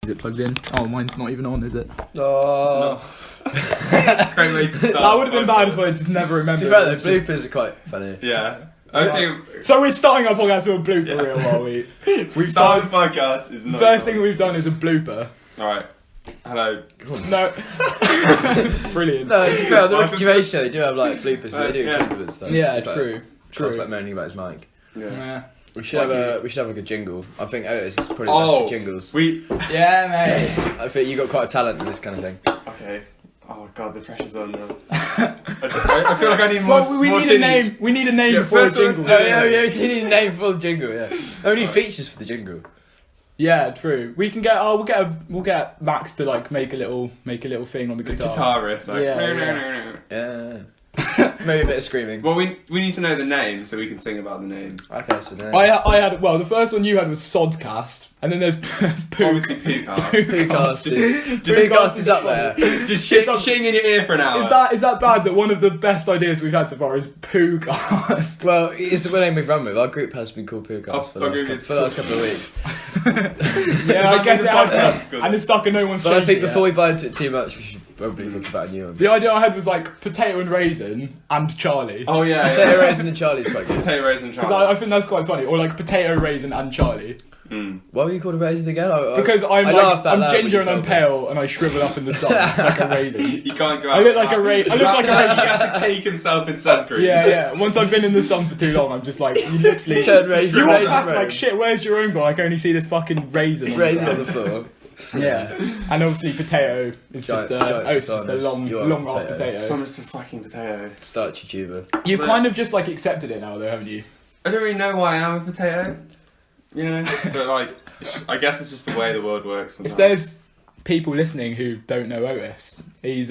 Is it plugged in? Oh, mine's not even on, is it? Oh. Great way to start. That would have been bad if I just never remembered. To be fair, the bloopers are quite funny. Yeah. I think So we're starting our podcast with a blooper reel, are we? we've started the podcast. Is not First thing we've done is a blooper. Alright. Hello. No. Brilliant. No, to be fair, on the Ricky Gervais show, they do have like bloopers, so they do Yeah. include with stuff. Yeah, It's like, true. Charles like moaning about his mic. Yeah. We should have a good jingle. I think Otis is probably the best for jingles. Yeah, mate. I think you got quite a talent in this kind of thing. Okay. Oh god, the pressure's on now. I feel like I need more. Well, we more need titties. a name. We need a name Yeah, before the first let's jingle. do it. Oh yeah, we need a name for the jingle. Yeah, only features for the jingle. Yeah, true. We can get. We'll get Max to like make a little thing on the guitar. Guitar riff. Like, Yeah. Yeah. Maybe a bit of screaming. Well, we need to know the name so we can sing about the name. Okay, so then. I had the first one you had was Sodcast, and then there's Obviously, Poocast. Poocast is up there. Just shitting in your ear for an hour. Is that bad that one of the best ideas we've had so far is Poocast? Well, it's the name we've run with. Our group has been called Poocast for the last couple of weeks. Yeah, I guess it has. Good. And it's stuck and no one's But changed I think it before yet. we buy into it too much, we should probably think about a new one. The idea I had was like potato and raisin and Charlie. Oh yeah. Potato Raisin and Charlie's quite good. Potato Raisin and Because Charlie. I think that's quite funny. Or like potato, raisin and Charlie. Why were you called a raisin again? Because I'm laughed out loud ginger when and you I'm told me. pale and I shrivel up in the sun like a raisin. You can't go out. I look like a raisin. I look like a raisin. He has to cake himself in sun cream. Yeah. Once I've been in the sun for too long, I'm just like, you literally... Turn raisin, You walk raisin, past raisin. like, shit, where's your own guy? I can only see this fucking raisin on the Raisin on ground. the floor. Yeah. And obviously potato is just Giant a long ass potato. Someone's a fucking potato. Starchy tuber. You've kind of just like accepted it now though, haven't you? I don't really know why I am a potato. You know? But like, I guess it's just the way the world works sometimes. If there's people listening who don't know Otis, he's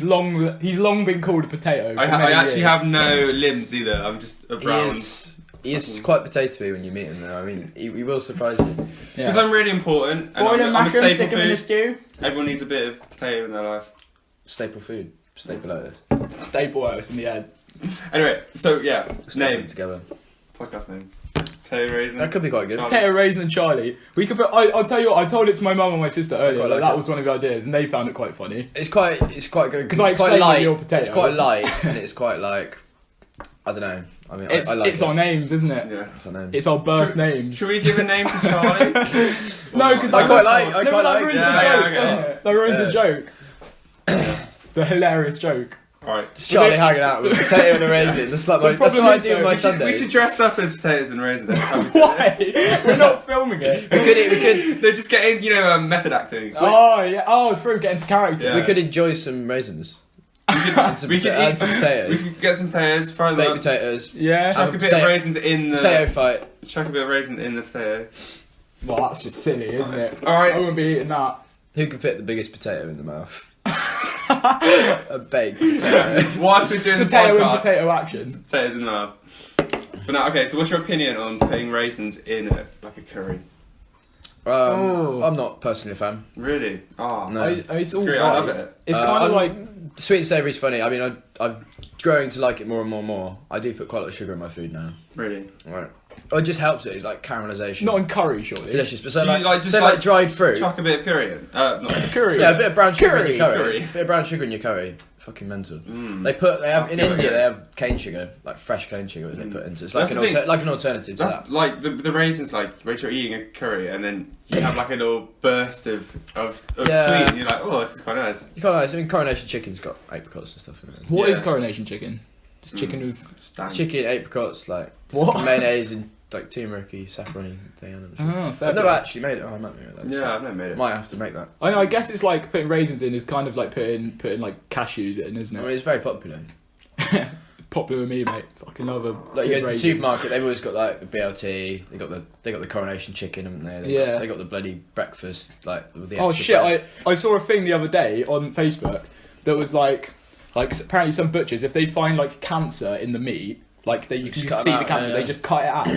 long been called a potato. I actually have no limbs either. I'm just a brown. He is quite potatoey when you meet him though. I mean, he will surprise you. Because I'm really important. And Boil I'm and a mash 'em, staple stick 'em in a food. stew. Everyone needs a bit of potato in their life. Staple food. Staple Otis. Staple Otis in the end. Anyway, so yeah, name. Together. Podcast name. Potato Raisin. That could be quite good. Charlie. Potato, raisin and Charlie. We could put. I'll tell you what. I told it to my mum and my sister earlier. quite like that it. was one of the ideas, and they found it quite funny. It's quite good 'Cause I it's quite explained light. your potato. It's quite light and it's quite like I don't know. I mean, It's I like it's it. our names, isn't it? Yeah. It's our name. It's our birth names. Should we give a name to Charlie? No, because I quite like. I quite that like. ruins Yeah, the yeah, jokes, okay. doesn't it? That ruins the joke. The hilarious joke. Alright. It's Charlie hanging out with a potato and a raisin. That's like my, that's problem what I is, do with though, my we Sundays. We should dress up as potatoes and raisins every time we do it. Why? We're not filming it. We could They're just getting, method acting. Oh yeah. Oh, true. Get into character. Yeah. we could enjoy some raisins. We could add eat some potatoes. We could get some potatoes, fry them Baked up, potatoes. Yeah. chuck a bit of potato- raisins in the Potato fight. chuck a bit of raisin in the potato. Well, that's just silly, isn't it? Alright. I wouldn't be eating that. Who could fit the biggest potato in the mouth? A baked potato. Whilst we're doing the Potato and podcast, potato action. potatoes in the mouth. But now, okay, so what's your opinion on putting raisins in a curry? Oh. I'm not personally a fan. Really? Oh, No. It's all screw it, right. I love it. It's kind of like. Sweet and savoury is funny. I mean, I'm growing to like it more and more and more. I do put quite a lot of sugar in my food now. Really? Right. Oh, it just helps it. It's like caramelisation. Not in curry, surely. delicious, but so Do you like, like just so like like dried fruit. Chuck a bit of curry in. Not Curry. Yeah, a bit of brown sugar Curry, in your curry. curry. A bit of brown sugar in your curry. Fucking mental. Mm. They have in That's India. good. They have cane sugar, like fresh cane sugar. They put into. It's like That's an the thing. like an alternative to That's that. like the raisins, like when you're eating a curry and then you have like a little burst of Yeah. sweet and you're like, oh, this is quite nice. You can't. I mean, coronation chicken's got apricots and stuff in it. What Yeah. is coronation chicken? Just chicken with. Stank. Chicken, apricots, like What? mayonnaise and like turmeric-y, saffron thing. Oh, fair I've never play. actually made it. Oh, I might make that. Yeah, I've never made it. Might have to make that. I know. I guess it's like putting raisins in is kind of like putting like cashews in, isn't I it? mean, it's very popular. Popular with me, mate. Fucking love a. Like you go to the raisin. supermarket, they've always got like the BLT. They got the coronation chicken, haven't they? They got the bloody breakfast, like with the. Oh extra shit! bread. I saw a thing the other day on Facebook that was like apparently some butchers, if they find like cancer in the meat, like you can cut see them the out, cancer, yeah. they just cut it out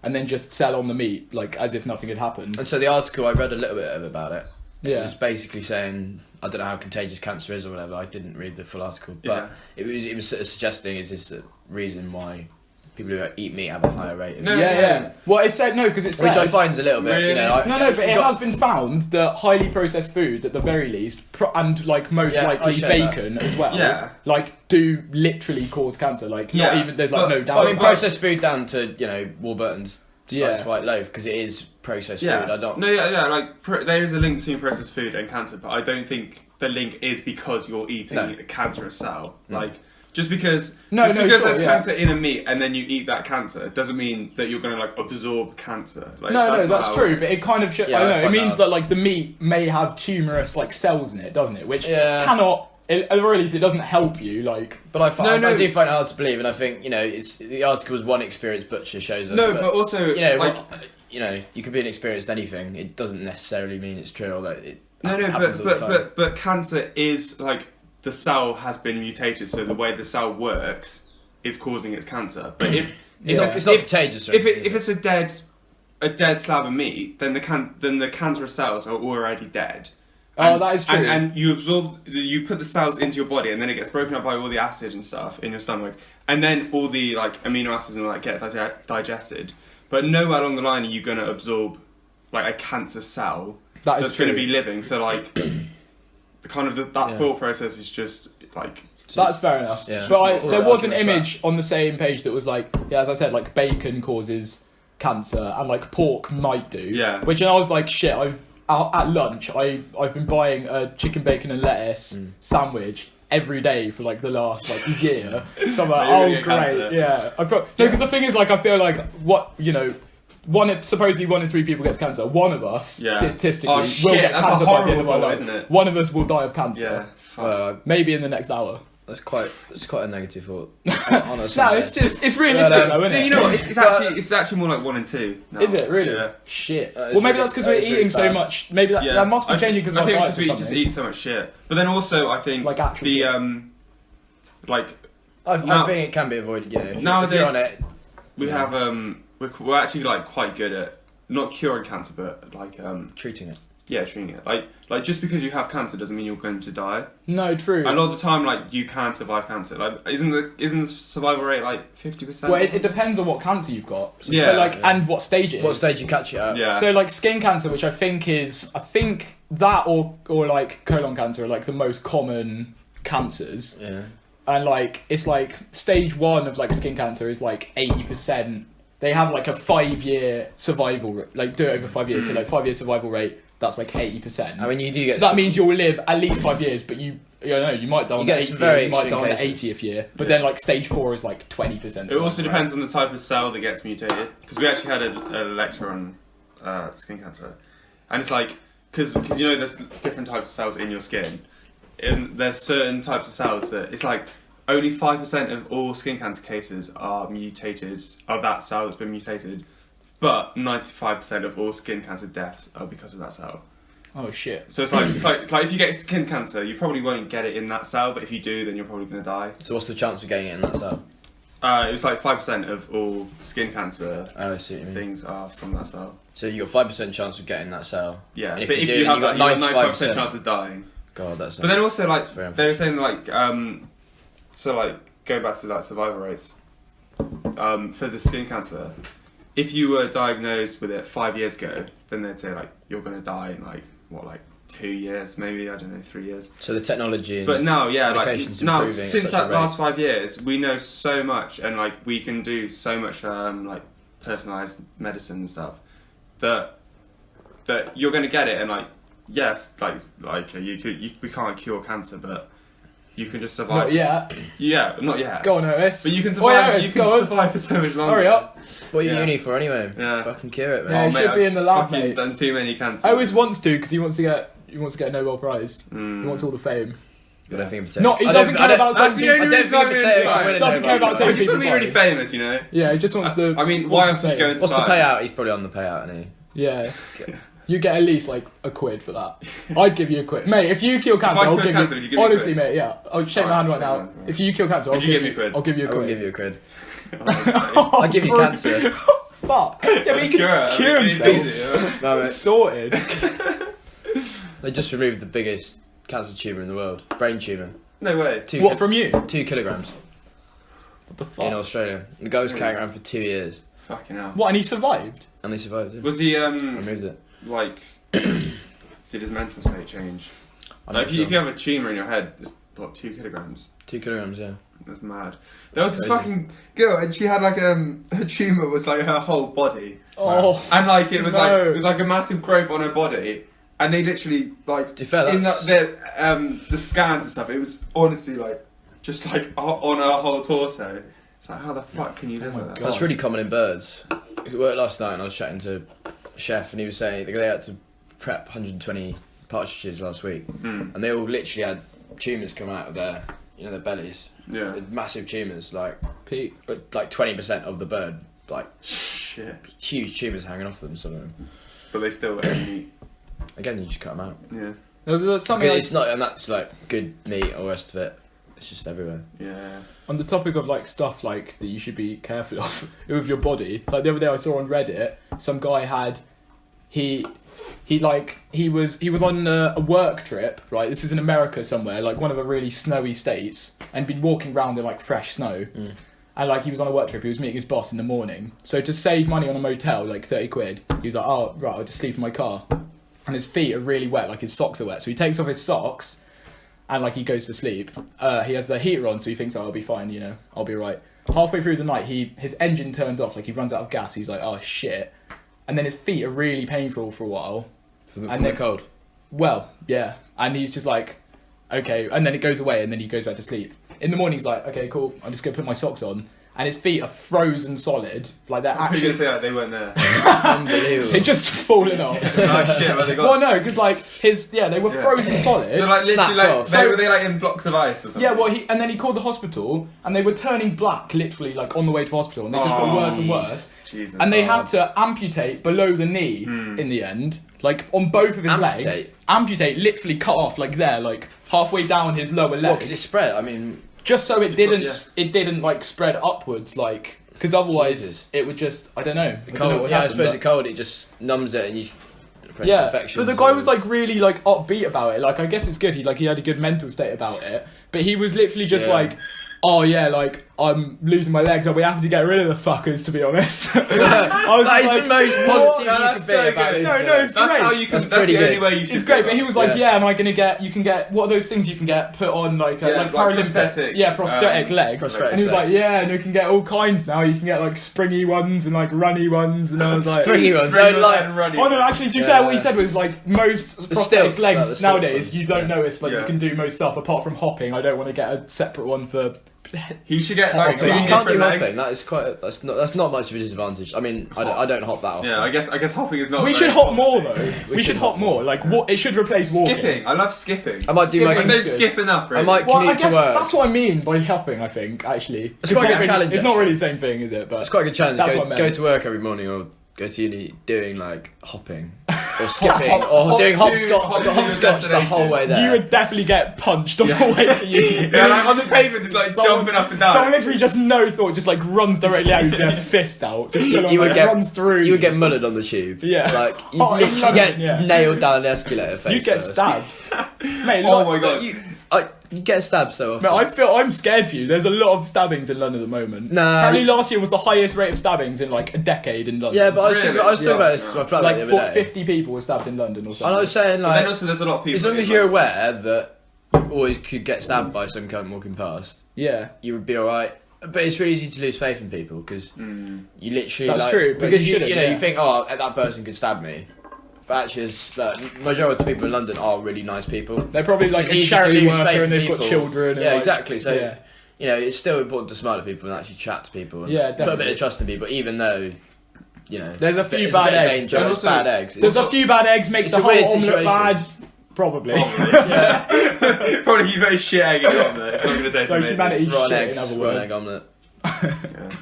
and then just sell on the meat like as if nothing had happened. And so the article I read a little bit of about it. It Yeah. was basically saying, I don't know how contagious cancer is or whatever. I didn't read the full article, but it was sort of suggesting is this the reason why people who eat meat have a higher rate. No, Yeah. Well, it said no because it's Which I find is a little bit, Really? No, but it has been found that highly processed foods, at the very least, and like most Yeah, likely I share bacon as well, Yeah. like do literally cause cancer. Like not Yeah, even there's like but- no doubt. I mean, about it. processed food down to Warburton's sliced white loaf because it is processed food. I don't. No, like there is a link between processed food and cancer, but I don't think the link is because you're eating a cancerous cell. Like just because there's cancer in a meat and then you eat that cancer doesn't mean that you're going to like absorb cancer. Like, That's true, works. but it kind of I don't know. It means that like the meat may have tumorous like cells in it, doesn't it? Which cannot. At the very least, it doesn't help you. Like, but I do find it hard to believe, and I think it's the article was one experienced butcher shows us. No, but also you can be inexperienced in anything. It doesn't necessarily mean it's true. Although it but cancer is like the cell has been mutated, so the way the cell works is causing its cancer. But if it's not contagious. If it's a dead slab of meat, then the cancerous cells are already dead. That is true. And you put the cells into your body, and then it gets broken up by all the acid and stuff in your stomach, and then all the like amino acids and get digested. But nowhere along the line are you going to absorb like a cancer cell that's going to be living. So like that thought process is just like. That's fair enough. Yeah. But there was an image on the same page that was like, as I said, like bacon causes cancer and like pork might do. Yeah. Which I was like, shit. At lunch, I've been buying a chicken, bacon, and lettuce sandwich every day for like the last like year. So I'm like, oh great, cancer. yeah. Because the thing is, like, I feel like supposedly 1 in 3 people gets cancer. One of us statistically will get cancer by the end of our life. Isn't it? One of us will die of cancer. Yeah. Maybe in the next hour. That's quite a negative thought. Honestly, No, it's realistic though, isn't it? You know what? It's actually more like 1 in 2. Now. Is it really? Yeah. Shit. Well, maybe that's because we're eating so much. Maybe that must be changing because I think because we just eat so much shit. But then also, I think like actual I think it can be avoided. If you're on it, we have we're actually like quite good at not curing cancer, but like treating it. Yeah, treating it. Like just because you have cancer doesn't mean you're going to die. No, true. A lot of the time, like you can survive cancer. Like isn't the survival rate like 50%? Well, it depends on what cancer you've got. Yeah. But and what stage it is. What stage you catch it at. Yeah. So like skin cancer, which I think that or like colon cancer are like the most common cancers. Yeah. And like it's like stage 1 of like skin cancer is like 80%. They have like a 5-year survival rate. Like do it over 5 years. So like 5-year survival rate. That's like 80%. I mean, you do get. So that means you'll live at least 5 years, but you might die on the 8th year, you might die on the cases. 80th year. But then like stage 4 is like 20%. It also depends on the type of cell that gets mutated. Because we actually had a lecture on skin cancer, and it's like because there's different types of cells in your skin, and there's certain types of cells that it's like only 5% of all skin cancer cases are mutated, of that cell that's been mutated. But 95% of all skin cancer deaths are because of that cell. Oh shit! So it's like if you get skin cancer, you probably won't get it in that cell, but if you do, then you're probably going to die. So what's the chance of getting it in that cell? It was like 5% of all skin cancer I see what you mean. things are from that cell. So you got 5% chance of getting that cell. Yeah, and but if do, you have got that, you got 95% chance of dying. God, that's. But then also like they were saying like so like go back to like survival rates for the skin cancer. If you were diagnosed with it 5 years ago, then they'd say like you're going to die in like 2 years, maybe, I don't know, 3 years. So the technology. But now, now since that last 5 years, we know so much, and like we can do so much like personalized medicine and stuff that you're going to get it, and like yes, we can't cure cancer, but you can just survive. Not yet. Yeah, not yet. Go on, Otis. But you can survive. Otis, survive for so much longer. Hurry up. What are you uni for anyway? Yeah. Fucking cure it, Yeah, man. it should be in the lab, I've mate. done too many cancers. Otis wants to because he wants to get a Nobel Prize. He wants all the fame. I don't think He doesn't care about That's something. the only I don't reason think I'm Potato can inside. win a Doesn't care about I taking just want to be really people's famous, you know. Yeah, he just wants the. I mean, why else would you go into What's the science? payout? He's probably on the payout, isn't he? Yeah. You get at least like a quid for that. I'd give you a quid, mate. If you kill cancer, I I'll kill give cancer, you. would you give me a Honestly, quid? mate, yeah. I'll shake my hand right now. If you kill cancer, I'll Would you give me a quid? I'll give you a I won't quid. give you a quid. I'll I'll give you cancer. Fuck. Yeah, but he can cure himself. No, mate. Sorted. They just removed the biggest cancer tumour in the world. Brain tumour. No way. What from you? 2 kilograms. What the fuck? in Australia. The guy was carrying it around for 2 years. Fucking hell. What? And he survived? And they survived it. Was he Removed it. like? Did his mental state change? I'm Like, not if you sure. have a tumour in your head, it's what 2 kilograms. 2 kilograms, yeah. That's mad. There was this Crazy. fucking girl, and she had like her tumour was like her whole body, Oh. and like it was No. like a massive growth on her body, and they literally like To be fair, in that's... the scans and stuff. It was honestly like just like on her whole torso. It's like, how the fuck can you live my with that? God. That's really common in birds. It worked last night and I was chatting to a chef and he was saying they had to prep 120 partridges last week and they all literally had tumours come out of their bellies. Yeah. Massive tumours, like Pete. 20% of the bird, like Shit. huge tumours hanging off them, some of them. But they still ate meat. Again, you just cut them out. Yeah. There was something Because it's not, and that's like good meat or the rest of it. It's just everywhere. Yeah. on the topic of like stuff like that you should be careful of with your body. Like the other day I saw on Reddit, some guy had he was on a work trip, right? This is in America somewhere, like one of the really snowy states, and been walking around in like fresh snow. And like he was on a work trip, he was meeting his boss in the morning. So to save money on a motel, like 30 quid, he was like, oh right, I'll just sleep in my car. And his feet are really wet, like his socks are wet. So he takes off his socks and like he goes to sleep. He has the heater on, so he thinks, oh, I'll be fine, I'll be right. Halfway through the night, his engine turns off, like he runs out of gas. He's like, oh shit. And then his feet are really painful for a while. From the cold? Well, yeah. And he's just like, okay. And then it goes away and then he goes back to sleep. In the morning he's like, okay, cool, I'm just going to put my socks on. And his feet are frozen solid. Like they're I was actually... going to say like they weren't there. Unbelievable. They're just falling off. Oh shit, where they got... Well, no, because like they were frozen solid. So like literally Snapped like, off. were they like in blocks of ice or something? Yeah, well, and then he called the hospital, and they were turning black, literally, like on the way to hospital, and they just got worse and worse. Jesus. And they had to amputate below the knee in the end, like on both of his legs. Amputate, literally cut off, like there, like halfway down his lower leg. What, because it spread? I mean... Just so it didn't like spread upwards, like, because otherwise Jesus. it would just, I don't know. I suppose the cold, it just numbs it and you... Yeah, infections but the guy or- was like really like upbeat about it. Like I guess it's good. He had a good mental state about it. But he was literally just like, oh yeah, like I'm losing my legs. I'll be happy to get rid of the fuckers, to be honest. I was That is like, the most what? positive No, you that's could be so about good. it. No, it's That's great. how you can. That's That's, pretty the only good. way you should. It's great, but he was like, Yeah. am I gonna get? You can get what are those things you can get put on like like Paralympics? prosthetic, Yeah, prosthetic legs. prosthetic And he was like, legs. yeah, and you can get all kinds now. You can get like springy ones and like runny ones, and I was like, Springy ones. Spring I like- and running. oh no, actually, to be fair, what he said was like most prosthetic stilts, legs like the stilts nowadays, ones, you don't notice. Like Yeah. you can do most stuff apart from hopping. I don't want to get a separate one for. He should get like So two you can't do different hopping. legs. That is quite. That's not much of a disadvantage. I mean, I don't hop that often. Yeah, I guess hopping is not. We very should hop common. more though. We should hop more. Like it should replace walking. Skipping. I love skipping. I might do I like. don't skip enough. Really. I might Well, I commute to guess work. that's what I mean by hopping. I think actually, It's quite a good not challenge, Really, it's not actually. really the same thing, is it? But It's quite a good challenge. That's what I Go meant. to work every morning or go to uni doing like hopping or skipping Hop or doing to hopscotch your the whole way there. you would definitely get punched on the way to uni. Yeah, like on the pavement, it's like jumping up and down. Someone literally just no thought, just like runs directly out with their fist out, just full on, You would like, get- runs through. You would get mullered on the tube. Yeah. Like you Oh, in literally London, get yeah. nailed down an escalator face. You get first. stabbed, mate. Oh like- my god. You get stabbed so often. Mate, I'm scared for you. There's a lot of stabbings in London at the moment. Nah. Apparently last year was the highest rate of stabbings in like a decade in London. Yeah, but I was Really? talking Yeah. about this to my flatmate like the other day. 50 people were stabbed in London or something. And I was saying But like, then also there's a lot of people. as long as in you're London. aware that you always could get stabbed by some cunt walking past, Yeah. you would be alright. But it's really easy to lose faith in people because you literally. That's like, true, but because you shouldn't, you yeah. think, oh, that person could stab me. But actually, majority of people in London are really nice people. They're probably like It's a easy to charity lose worker faith in and they've got people. children. And Yeah, like, exactly. So yeah. it's still important to smile at people and actually chat to people. And Yeah, put a bit definitely. of trust in people, even though There's a few there's bad bit of eggs. danger, And there's also- bad eggs. There's a few bad eggs, make It's the a whole weird omelette situation. bad. Probably. Yeah. Probably you very shit egg on there. It's not going to taste So amazing. humanity Raw shit, eggs, in other raw words. egg omelette. Yeah.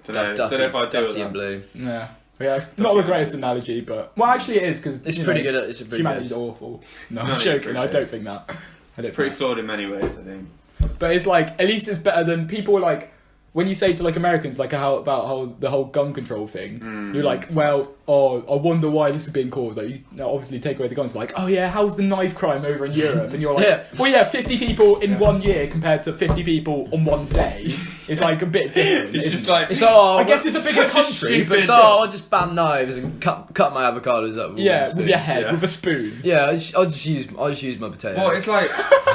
Don't know Dutty, if I do Dutty with and that. blue. Yeah. Yeah, it's not the greatest analogy, but well, actually, it is because It's pretty good. It's a pretty Humanity's good. awful. No, No, I'm it's joking. pretty I shit. don't think that. I don't. Pretty think flawed in many ways, I think. that. But it's like at least it's better than people like when you say to like Americans like how the whole gun control thing. You're like, well, I wonder why this is being caused. Like, you know, obviously take away the guns. Like, oh yeah, how's the knife crime over in Europe? And you're like, Yeah. well, yeah, 50 people in 1 year compared to 50 people on one day is like a bit different. It's isn't just it? like It's I guess it's a bigger country, but but I'll just bang knives and cut my avocados up. with your head, Yeah. with a spoon. Yeah, I'll just use my potato. well, it's like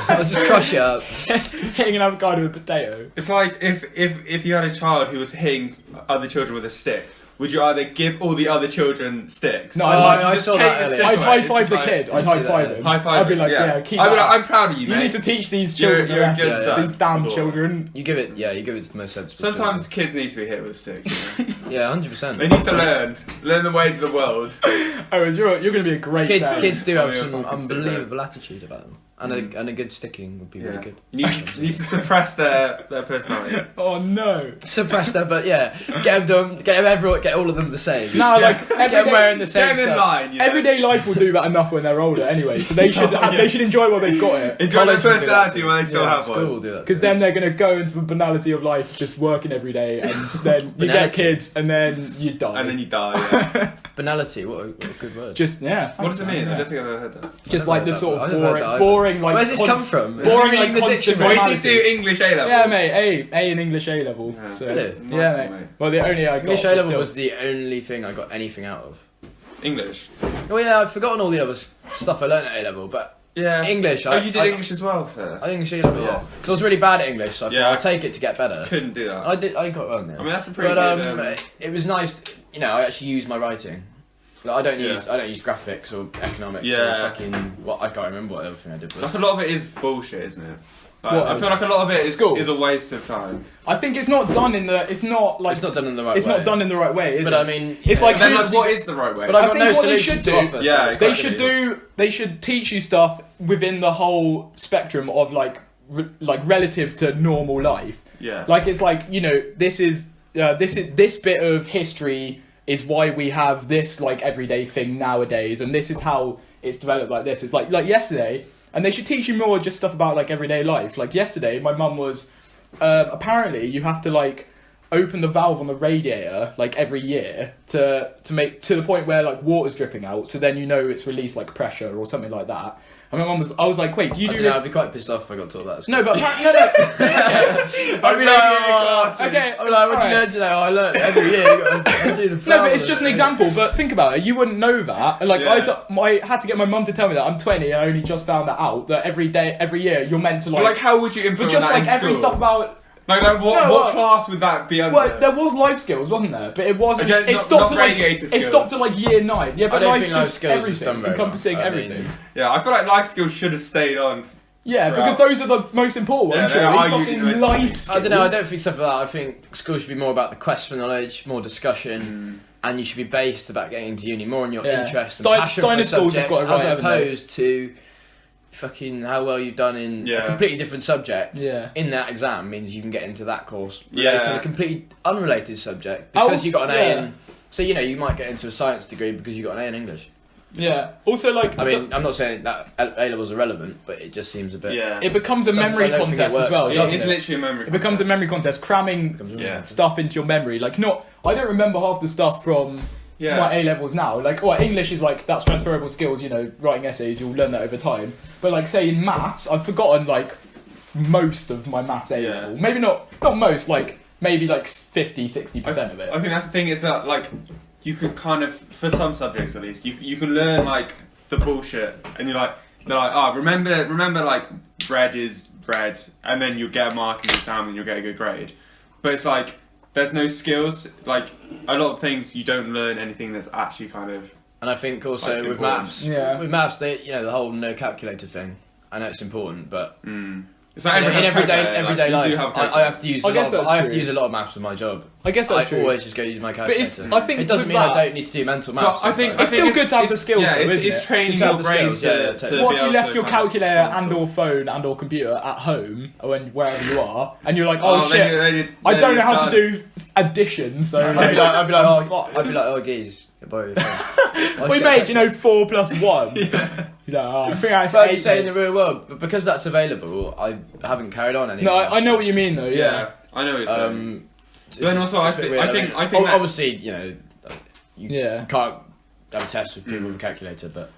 I'll just crush it up. Hitting an avocado with a potato. it's like if you had a child who was hitting other children with a stick. Would you either give all the other children sticks? No, I saw that earlier. I'd high five the kid. I'd high five him. High five. I'd be like, yeah, keep I'd be that like, up. I'm proud of you, You mate. need to teach these children You're a the good lessons, son. these damn Or- children. You give it to the most sensible. Sometimes kids need to be hit with a stick. You know? Yeah, 100%. They need to learn the ways of the world. Oh, you're going to be a great dad. Kids do have Oh, yeah, some fucking unbelievable attitude about them, and a good sticking would be really good. You need to suppress their personality. Oh no. Suppress them, but yeah, get all of them the same. No, like Get them wearing the same Get them in stuff. line. You know? everyday life will do that enough when they're older anyway. So they should they should enjoy while they've got it. Enjoy their College will do that personality too. while they still have School will one. do that. Because too. then they're going to go into the banality of life, just working every day, and then you get Banality. kids, and then you die. And then you die. Yeah. Banality, what a good word. just What does it mean? Yeah. I don't think I've ever heard that. Just I've like heard the that, sort but of I never heard that boring, like Where's this come from? boring, Is it like in the constant dictionary? Well, you did do formality. English A level. Yeah, mate. A in English A level. Yeah. So, Really? Nice yeah, one, mate. mate. Well, the only I got. English A but level still. was the only thing I got anything out of. English. Oh yeah, I've forgotten all the other stuff I learned at A level, but Yeah. English. Oh, you did English as well, fair. I English A level, yeah. Because I was really bad at English, so I thought Yeah. I'll take it to get better. Couldn't do that. I got on there. I mean, that's a pretty But good. it was nice. You know, I actually used my writing. Like, I don't Yeah. use graphics or economics Yeah. or fucking what I can't remember what other thing I did was. Like a lot of it is bullshit, isn't it? Like, What, I feel like a lot of it school? is a waste of time. I think it's not done in the. It's not like. It's not done in the right way. It's not done in the right way, is But it? I mean, It's yeah, like But then, who's- like, what is the right way? But I I got think no what they solution should to do- offer. Yeah, so They exactly. should do. They should teach you stuff within the whole spectrum of like relative to normal life. Yeah. Like it's like this bit of history is why we have this like everyday thing nowadays, and this is how it's developed like this. It's like yesterday, and they should teach you more just stuff about like everyday life. Like yesterday, my mum was apparently you have to like open the valve on the radiator like every year to make to the point where like water's dripping out, so then you know it's released like pressure or something like that. And my mum was, I was like, wait, do you do this? I'd be quite pissed off if I got taught that. at school. No, but apparently, no. I'd be like, oh, Okay, I'd be like, what do you alright. learn today? Oh, I learned every year. You got to do the No, but it's just an example. But think about it. You wouldn't know that. Like Yeah. I had to get my mum to tell me that. I'm 20 and I only just found that out. That every year, you're meant to But, like, how would you But implement just that like in every school? stuff about. Like No, what what- class would that be under? Well, there was life skills, wasn't there? But it wasn't. Okay, it not- stopped not at like. radiator It skills. stopped at like year 9. Yeah, but don't life think life just skills was everything, done very encompassing well. I mean, everything. Yeah, I feel like life skills should have stayed on. Yeah, throughout. because those are the most important Yeah, ones. they Surely are fucking usually the most life important. skills. I don't know. I don't think stuff like that. I think school should be more about the quest for knowledge, more discussion, and you should be based about getting into uni more on your Yeah. interest Steiner and passion for the schools have subject, got it right, as haven't they? opposed to fucking how well you've done in Yeah. a completely different subject. Yeah. In that exam means you can get into that course Yeah. related to a completely unrelated subject I because was- you got an yeah. A in. So you know you might get into a science degree because you got an A in English. Yeah. Also, like, I mean, I'm not saying that A levels are relevant, but it just seems a bit. Yeah. it becomes a Doesn't- memory I don't think it contest as works. well, It doesn't is it? literally a memory. It becomes a contest. memory contest, cramming Becomes Yeah. stuff into your memory. Like, I don't remember half the stuff from Yeah. my A levels now. Like, well, English is like that's transferable skills. You know, writing essays, you'll learn that over time. But like, say in maths, I've forgotten like most of my maths A Yeah. level. Maybe not most. Like maybe like 50-60% of it. I think that's the thing. Is that like you can kind of, for some subjects at least, you can learn like the bullshit, and you're like, they're like, oh, remember like bread is bread, and then you'll get a mark in the exam and you'll get a good grade. But it's like there's no skills. Like a lot of things, you don't learn anything that's actually kind of. And I think also Like, with important. maths, Yeah. with maths, the whole no calculator thing. I know it's important, but It's like in everyone has everyday calculator, everyday like, you do life, have I have to use. I guess that's I have to true. use a lot of maths for my job. I guess that's I true. always just go use my But calculator. it's I think It doesn't with mean that, I don't need to do mental maths. But I think It's still good to have the skills, Yeah, though, isn't it's it? training To have your the brain skills, yeah, to. totally. What be if you able left to your kind of calculator answer. and or phone and or computer at home or wherever you are, and you're like, oh, then shit, I then don't know you're how to done. do addition, so I'd be like, I'm oh, geez, borrow your phone. we made 4 plus 1. You're like, oh, I think that's So I'd 8. say in the real world, but because that's available, I haven't carried on anymore. No, I know what you mean though. Yeah. Yeah, I know what you're saying. It's Then just- also, I it's a bit think- weird. I think- mean, I think that- obviously, you Yeah. can't have a test with people with a calculator, but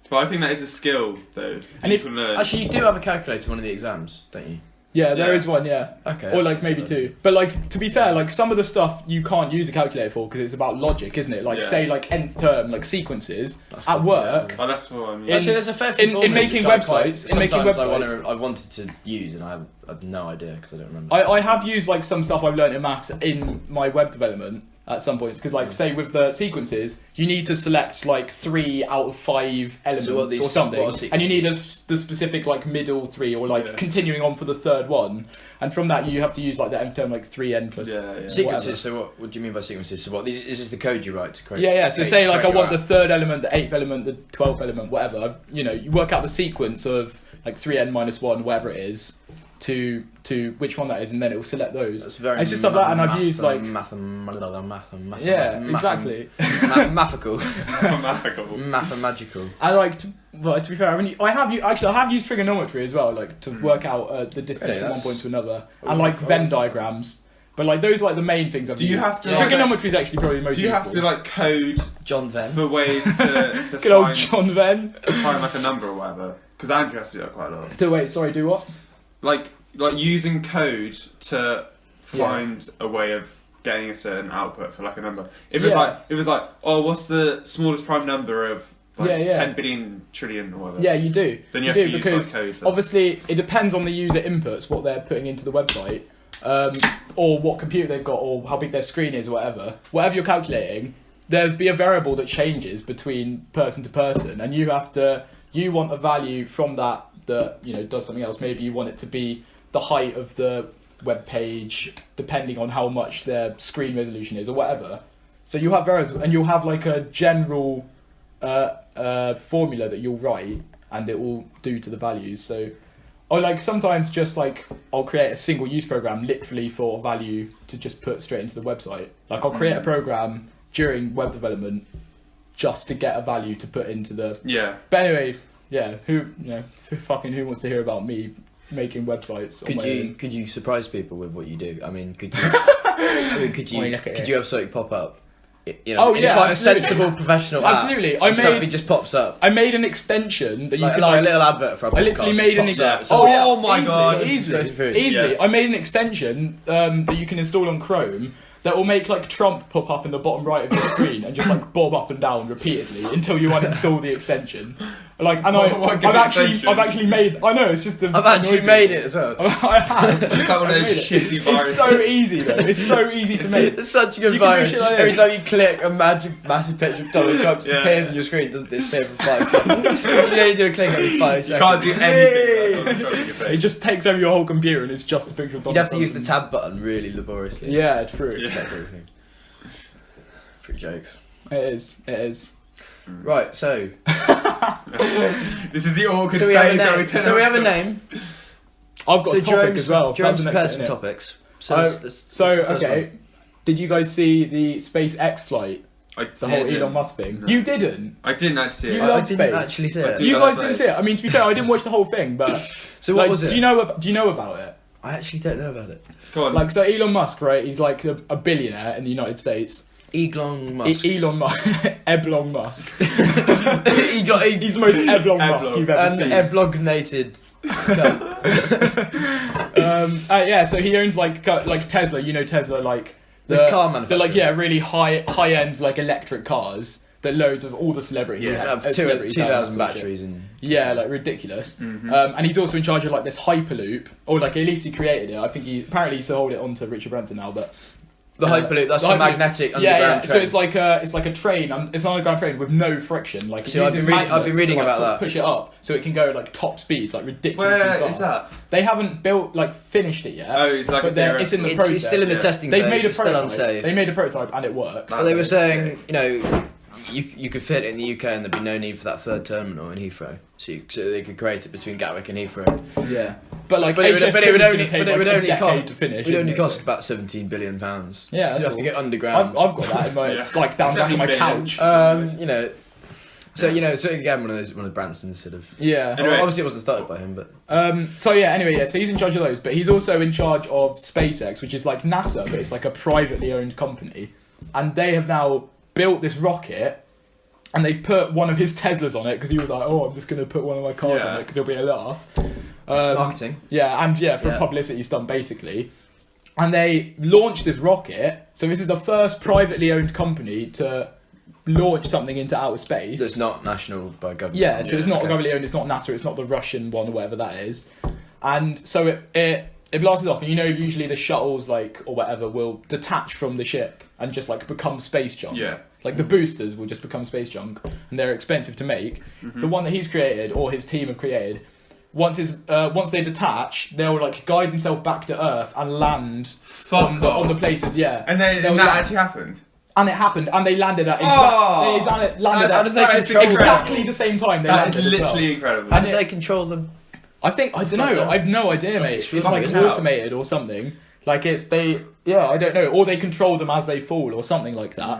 But I think that is a skill though. And you it's can learn. actually, you do have a calculator in one of the exams, don't you? Yeah, there is one, yeah. Okay. Or like maybe two. But like, to be fair, like some of the stuff you can't use a calculator for because it's about logic, isn't it? Like say like nth term, like sequences at work. Oh, that's what I mean. Actually, there's a fair few in making websites. In making websites, I wanted to use, and I have no idea because I don't remember. I have used like some stuff I've learned in maths in my web development at some points because like say with the sequences you need to select like 3 out of 5 elements or something, and you need the specific like middle 3 or like continuing on for the third one, and from that you have to use like the nth term like 3n plus sequences. Whatever. So what do you mean by sequences? So what is this the code you write to create? Yeah. So say like I want the 3rd element, the 8th element, the 12th element, whatever. You work out the sequence of like 3n minus 1, whatever it is, to which one that is, and then it will select those. That's very it's just like that, and I've used like exactly mathematical, mathemagical. And like to be fair, I have used trigonometry as well, like to work out the distance from one point to another, and like Venn diagrams. But like those are like the main things I've used. You have to trigonometry is actually probably the most useful. Do you have to like code John Venn for ways to good old John Venn find like a number or whatever? Because Andrew has to do that quite a lot. Do what? Like using code to find a way of getting a certain output for like a number. If it was like, oh, what's the smallest prime number of like 10 billion trillion or whatever? Yeah, you do. Then you have to use like code for obviously it depends on the user inputs, what they're putting into the website, or what computer they've got, or how big their screen is, or whatever. Whatever you're calculating, there'll be a variable that changes between person to person, and you want a value from that does something else. Maybe you want it to be the height of the web page, depending on how much their screen resolution is or whatever. So you have variables, and you'll have like a general formula that you'll write, and it will do to the values. So, or like sometimes just like I'll create a single use program literally for a value to just put straight into the website. Like I'll create a program during web development just to get a value to put into the But anyway. Yeah, who wants to hear about me making websites? Could you surprise people with what you do? I mean, could you have something pop up? Quite a sensible professional app. Absolutely, something just pops up. I made an extension that you can like a little advert for a podcast. I literally made an extension. Oh my god, easily. Yes. I made an extension that you can install on Chrome that will make like Trump pop up in the bottom right of your screen and just like bob up and down repeatedly until you uninstall the extension. Like, and I've actually made. I know it's just. I've actually made it as well. I have. It's like one of those shitty viruses. It's so easy though. It's so easy to make. It's such a good virus. Every time you click, a massive picture of Donald Trump appears on your screen. Doesn't disappear for 5 seconds. So you only do a click every 5 seconds. You can't do anything. It just takes over your whole computer and it's just a picture of Donald Trump. You'd have to use the tab button really laboriously. Yeah, true. Yeah. Everything. Pretty jokes. It is. Right, so this is the awkward phase. So we have a name. I've got a topic as well. Jones prepared some topics. Okay. Did you guys see the SpaceX flight? The whole Elon Musk thing. No. You didn't. I didn't actually see it. You love space. Didn't actually see it. You guys didn't see it. I mean, to be fair, I didn't watch the whole thing, but so what was it? Do you know about it? I actually don't know about it. Go on. Like, so Elon Musk, right? He's like a billionaire in the United States. Eblong Musk. Elon Musk. Eblong Musk. He's the most Eblong Musk you've ever seen. Eblognated. So he owns like Tesla. You know Tesla, like the car manufacturer. They're like really high end like electric cars that loads of all the celebrities. Yeah, 2,000 batteries and like ridiculous. Mm-hmm. And he's also in charge of like this Hyperloop, or like at least he created it. I think he sold it on to Richard Branson now, but. The Hyperloop, that's the magnetic underground train. So it's like a train. It's an underground train with no friction. Like I've been reading about that. Push it up so it can go like top speeds, like ridiculously fast. Where is that? They haven't finished it yet. Oh, it's like it's in the process. It's still in the testing phase. They've made a prototype. Still unsafe. They made a prototype and it worked. Well, they were saying, you could fit it in the UK and there'd be no need for that third terminal in Heathrow. So they could create it between Gatwick and Heathrow. Yeah. But it would only take cost about £17 billion. Yeah, so you have to get underground. I've got that in my down back of my couch. So again, one of Branson's sort of. Yeah. Anyway. Well, obviously, it wasn't started by him, but. So he's in charge of those, but he's also in charge of SpaceX, which is like NASA, but it's like a privately owned company, and they have now built this rocket. And they've put one of his Teslas on it because he was like, "Oh, I'm just going to put one of my cars on it because it'll be a laugh." Marketing. Yeah, and for a publicity stunt basically. And they launched this rocket. So this is the first privately owned company to launch something into outer space. That's not national by government. Yeah, so it's not privately owned, it's not NASA, it's not the Russian one or whatever that is. And so it blasted off, and usually the shuttles like or whatever will detach from the ship and just like become space junk. Yeah. Like the boosters will just become space junk, and they're expensive to make. The one that he's created or his team have created, once they detach, they'll like guide themselves back to Earth and land on the places. Yeah, and that actually happened. And it happened, and they landed at exactly the same time. That is literally incredible. How did they control them? I don't know. I've no idea, mate. It's like automated or something. Like I don't know. Or they control them as they fall or something like that.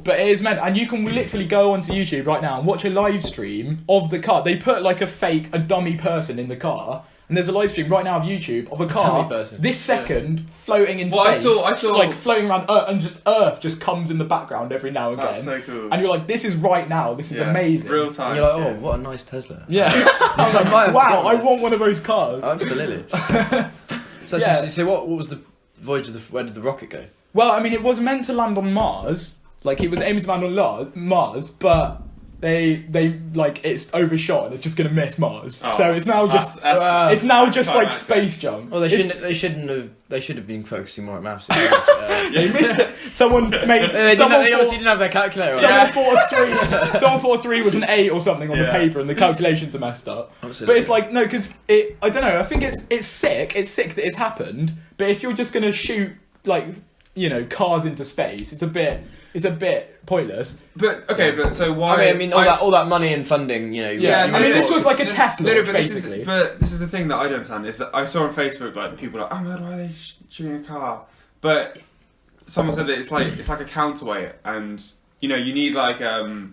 But it is meant, and you can literally go onto YouTube right now and watch a live stream of the car. They put like a dummy person in the car. And there's a live stream right now of YouTube of a car this second floating in space. I saw like floating around Earth, and just Earth just comes in the background every now and again. That's so cool. And you're like, this is right now. This is amazing. Real time. And you're like, oh, what a nice Tesla. Yeah. I was like, wow, I want one of those cars. Absolutely. So what was the voyage of where did the rocket go? Well, I mean, it was meant to land on Mars. Like, it was aiming to land on Mars, but they like it's overshot and it's just going to miss Mars. So it's now just like space junk. Well, they should have been focusing more at maths. They missed it. Someone obviously didn't have their calculator. Someone thought 3 was an 8 or something on the paper, and the calculations are messed up. Absolutely. But it's like no, because I don't know. I think it's sick. It's sick that it's happened. But if you're just going to shoot like cars into space, it's a bit pointless. But so why? I mean, all that money and funding, this was like a test launch, basically. But this is the thing that I don't understand. Is that I saw on Facebook like people like, oh my god, why are they shooting a car? But someone said that it's like a counterweight, and you need like a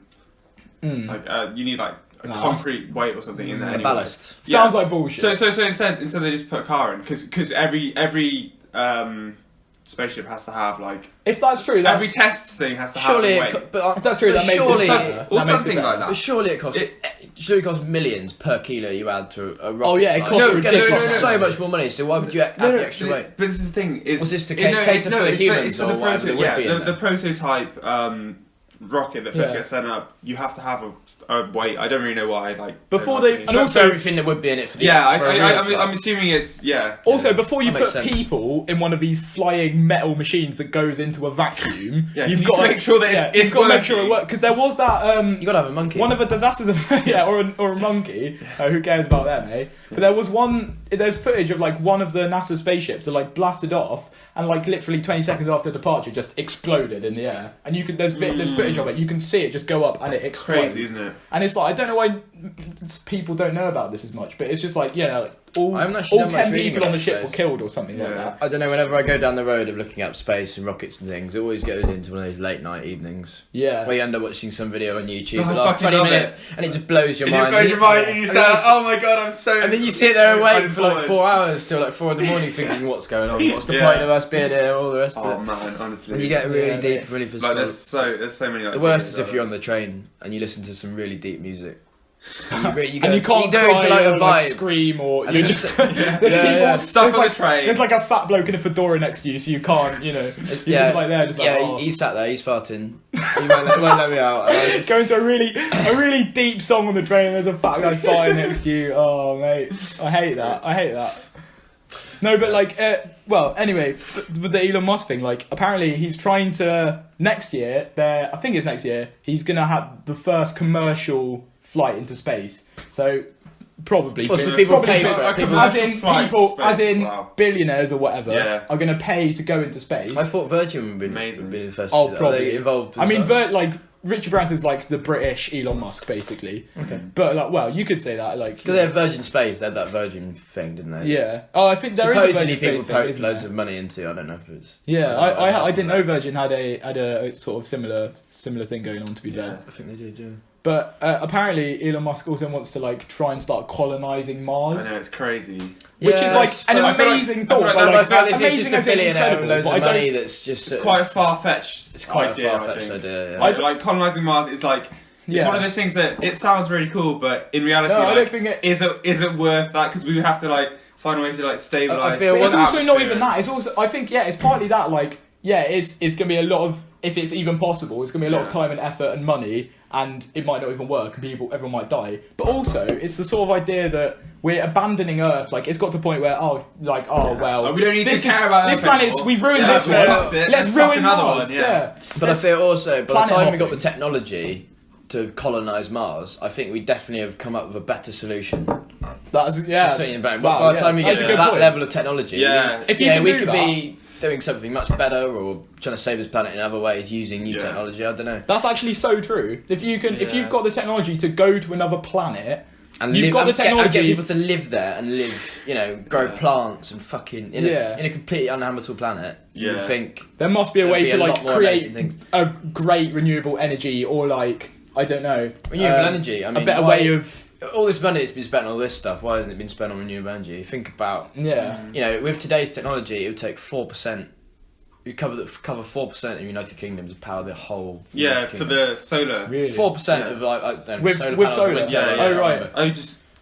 concrete weight or something in there. Anyway. Ballast. Sounds like bullshit. So instead they just put a car in because every spaceship has to have like. If that's true, every test thing has to have a weight. If that's true, that makes it better. Or something like that. But surely it costs millions per kilo you add to a rocket. Oh yeah, it costs so much more money. So why would you add the extra weight? But this is the thing: was this to cater for the humans or whatever it would be? The prototype rocket that first gets set up, you have to have a weight. I don't really know why. Like before they and also everything that would be in it for the I'm assuming it's Also, before you put people in one of these flying metal machines that goes into a vacuum, you've got to make sure that you've got to make sure it works. Because there was that you got to have a monkey. One of the disasters of or a monkey. Who cares about them, eh? But there was one. There's footage of like one of the NASA spaceships that like blasted off. And like literally 20 seconds after departure, just exploded in the air. And there's footage of it. You can see it just go up and it explodes. Crazy, isn't it? And it's like I don't know why people don't know about this as much, but it's just like all 10 people on the ship were killed or something like that. I don't know. Whenever I go down the road of looking up space and rockets and things, it always goes into one of those late night evenings. Yeah. Where you end up watching some video on YouTube the last 20 minutes, and it just blows your mind. It blows your mind, and you say, "Oh my god, I'm so." And then you sit there and wait for like 4 hours till like 4 in the morning, thinking, "What's going on? What's the point of us being here?" All the rest of it. Oh man, honestly. And you get really deep, really physical. Like there's so many. Like, the worst is if you're on the train and you listen to some really deep music. And you can't cry or like scream or you're just there's stuck on the train. There's like a fat bloke in a fedora next to you, so you can't, you're just like there, just like he's sat there, he's farting. He won't let me out. Going to a really deep song on the train. And there's a fat guy farting next to you. Oh mate, I hate that. No, but like, anyway, with the Elon Musk thing, like, apparently he's trying to next year. I think it's next year. He's gonna have the first commercial flight into space. So probably, people pay for it. As in billionaires or whatever are gonna pay to go into space. I thought Virgin would be the first. Probably involved. I mean, Richard Branson's like the British Elon Musk, basically. Okay. But you could say that because they have Virgin Space. They had that Virgin thing, didn't they? Yeah. Oh, I think there is a Virgin people Space poked loads of money into. I don't know if it's. Yeah, I didn't know Virgin had a sort of similar thing going on. To be fair, I think they did. Yeah. But apparently Elon Musk also wants to like try and start colonising Mars. I know, it's crazy. Which is like an amazing thought. Amazing as in incredible, loads of money that's just... It's quite a far-fetched idea, idea. Like colonising Mars is like... It's one of those things that it sounds really cool, but in reality, No, I don't think it is it worth that? Because we would have to like find a way to like stabilize. I feel it's the also not even that. It's also, I think, it's partly that. Like, it's gonna be a lot of, if it's even possible, it's gonna be a lot of time and effort and money, and it might not even work, and everyone might die. But also, it's the sort of idea that we're abandoning Earth. Like, it's got to a point where, well, we don't need to care about this Earth planet. anymore. We've ruined this well, one. that's it. Let's Let's fuck ruin another Mars. one, yeah. But I feel also, by the Planet time we got hopping. the technology to colonise Mars, I think we definitely have come up with a better solution. That's Just thinking about it. By the time we get to that level of technology, if you can we do could that, be doing something much better, or trying to save this planet in other ways using new technology. I don't know. That's actually so true. If you've got the technology to go to another planet, And you've got the technology. get people to live there and live, grow plants and fucking in a completely uninhabitable planet. You would think there must be a way to like create things. a great renewable energy, or like, I don't know, renewable energy. I mean, a better way of. All this money that's been spent on all this stuff, why hasn't it been spent on renewable energy? Think about, with today's technology, it would take 4%. You cover 4% of the United Kingdom to power the whole. Yeah, for the solar. Really? 4% of like with solar with panels. solar. Wind Yeah. turbines. Oh right.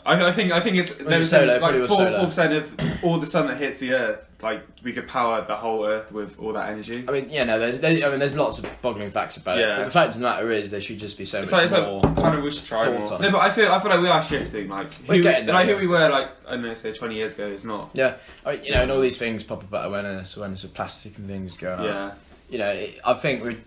I think it's there's solar, like probably was solar. 4% of all the sun that hits the Earth. Like we could power the whole Earth with all that energy. I mean, there's lots of boggling facts about it. But the fact of the matter is, there should just be so much more. Kind of we should try more. thought on No, but I feel like we are shifting. Like We're getting there, who we were like I don't know, say 20 years ago. It's not. Yeah, and all these things pop up about awareness of plastic and things going on. Yeah. I think we,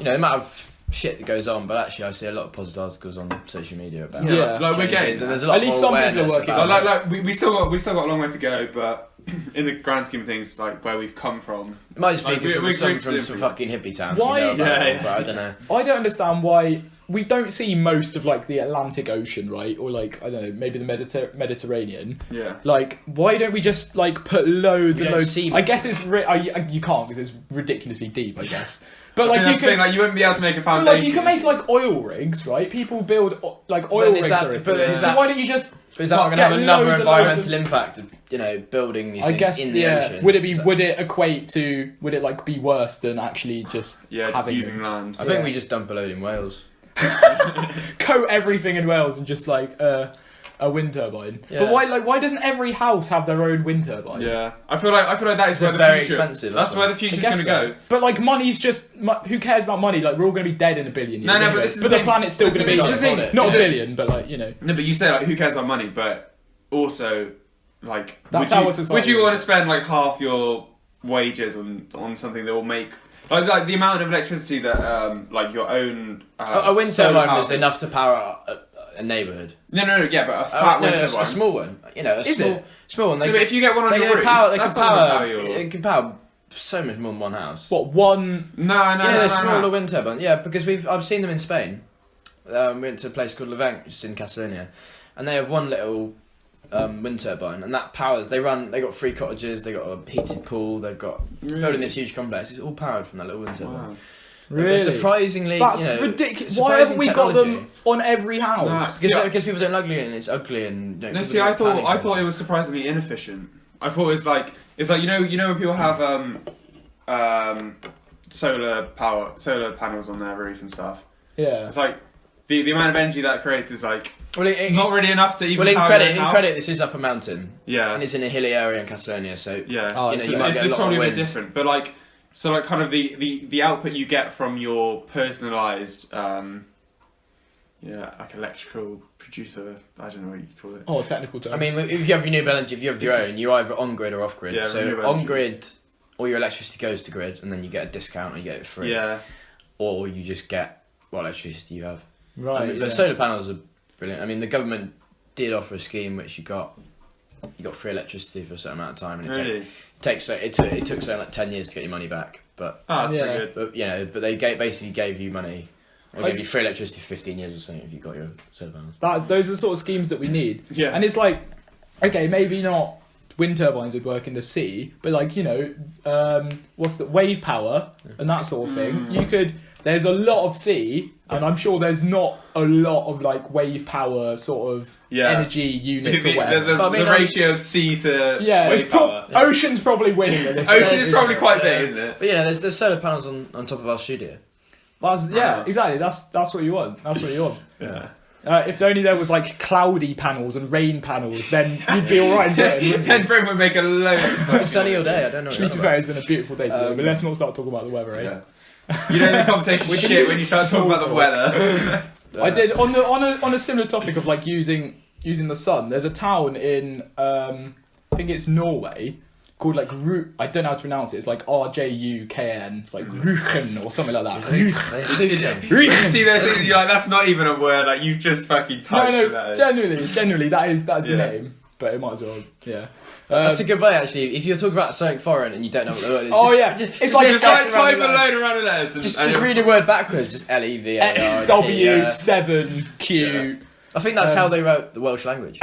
the amount of shit that goes on, but actually I see a lot of positive articles on social media about like we're changes, getting and there's a lot at least more some people are awareness working about on it. Like we still got a long way to go, but in the grand scheme of things, like where we've come from, It might just be like, because we're we're some great from to some improve. fucking hippie town. Why- You know about Yeah, it, but I don't know. I don't understand why we don't see most of like the Atlantic Ocean, right? Or like, I don't know, maybe the Mediterranean. Yeah. Like, why don't we just like put loads We and don't loads? see I much guess it's you can't because it's ridiculously deep, I guess. But I like think you that's the thing, can, like you wouldn't be able to make a but, foundation. like you can make like oil rigs, right? People build like oil But is rigs that- or but anything. is So that- why don't you just? Is that not going to get have another loads and loads environmental impact of, building these I things guess in the ocean? Would it equate to? Would it like be worse than actually just just having using land. I think we just dump a load in Wales. coat everything in Wales and just like a wind turbine? Yeah. But why doesn't every house have their own wind turbine? Yeah, I feel like that is They're where the very future. expensive, That's that's where why. the future's I going guess to so. go. But like money's just who cares about money? Like we're all going to be dead in a billion years. No, but anyway. this is but the the thing. planet's still The going to thing be is, the thing- not is a it- billion, but like No, but you say like who cares about money, but also like That's would how you, a society would you want to works. spend like half your wages on something that will make like the amount of electricity that like your own A wind solar turbine power- was enough to power a neighbourhood. No, yeah, but a flat wind turbine. A small one. A Is small one. Yeah, but if you get one on they your can roof, power, that's not gonna power your. It can power so much more than one house. what one? No, There's smaller wind turbines. Yeah, because I've seen them in Spain. We went to a place called Levant, which is in Catalonia, and they have one little wind turbine, and that powers. They got 3 cottages, they got a heated pool, they've got building this huge complex. It's all powered from that little wind turbine. Wow. Really? They're surprisingly, That's ridiculous. Why haven't we got them on every house? Because people don't like it and it's ugly and. No, see, I thought it was surprisingly inefficient. I thought it's like you know when people have solar panels on their roof and stuff. Yeah. It's like the amount of energy that creates is like Well, not really enough to even in power credit, your house. this is up a mountain. Yeah. And it's in a hilly area in Catalonia, so Yeah. Oh, you know, it's you might it's get a lot probably of a wind. bit different, but like kind of the output you get from your personalised like electrical producer. I don't know what you call it. Oh, technical terms. I mean, if you have renewable energy, if you have your own, you're either on grid or off grid. Yeah, so renewable on energy. grid, all your electricity goes to grid, and then you get a discount or you get it free. Yeah. Or you just get what electricity you have. right. I mean, but solar panels are brilliant. I mean, the government did offer a scheme which you got free electricity for a certain amount of time, and Really? it took something like 10 years to get your money back. But Oh, that's Yeah. pretty good. but they basically gave you money. Or I gave you just- free electricity for 15 years or something if you got your solar panels. Those are the sort of schemes that we need. Yeah. And it's like, okay, maybe not wind turbines would work in the sea, but like, what's the wave power and that sort of thing. There's a lot of sea, and I'm sure there's not a lot of like wave power sort of energy units or whatever. But I mean, the ratio of sea to it's wave power. ocean's probably winning at this. Ocean stage. is probably quite big, isn't it? But there's solar panels on top of our studio. Exactly. That's what you want. That's what you want. Yeah. If only there was like cloudy panels and rain panels, then you'd be all right in Britain. Wouldn't you? Then Britain would make a load. It's sunny all day. I don't know. To be fair, it's been a beautiful day today, but let's not start talking about the weather, eh? Yeah. You know the conversation shit when you start talking about the weather. I did on a similar topic of like using the sun. There's a town in I think it's Norway called like I don't know how to pronounce it. It's like Rjukan. It's like Rjukan or something like that. Rjukan. See, you're like, that's not even a word. Like you just fucking typed that. Generally, that's the name. But it might as well, yeah. That's a good way, actually. If you're talking about something foreign and you don't know what the word is, it's like type a load of random letters. Just read a word backwards. Just LEVART. XW7Q. I think that's how they wrote the Welsh language.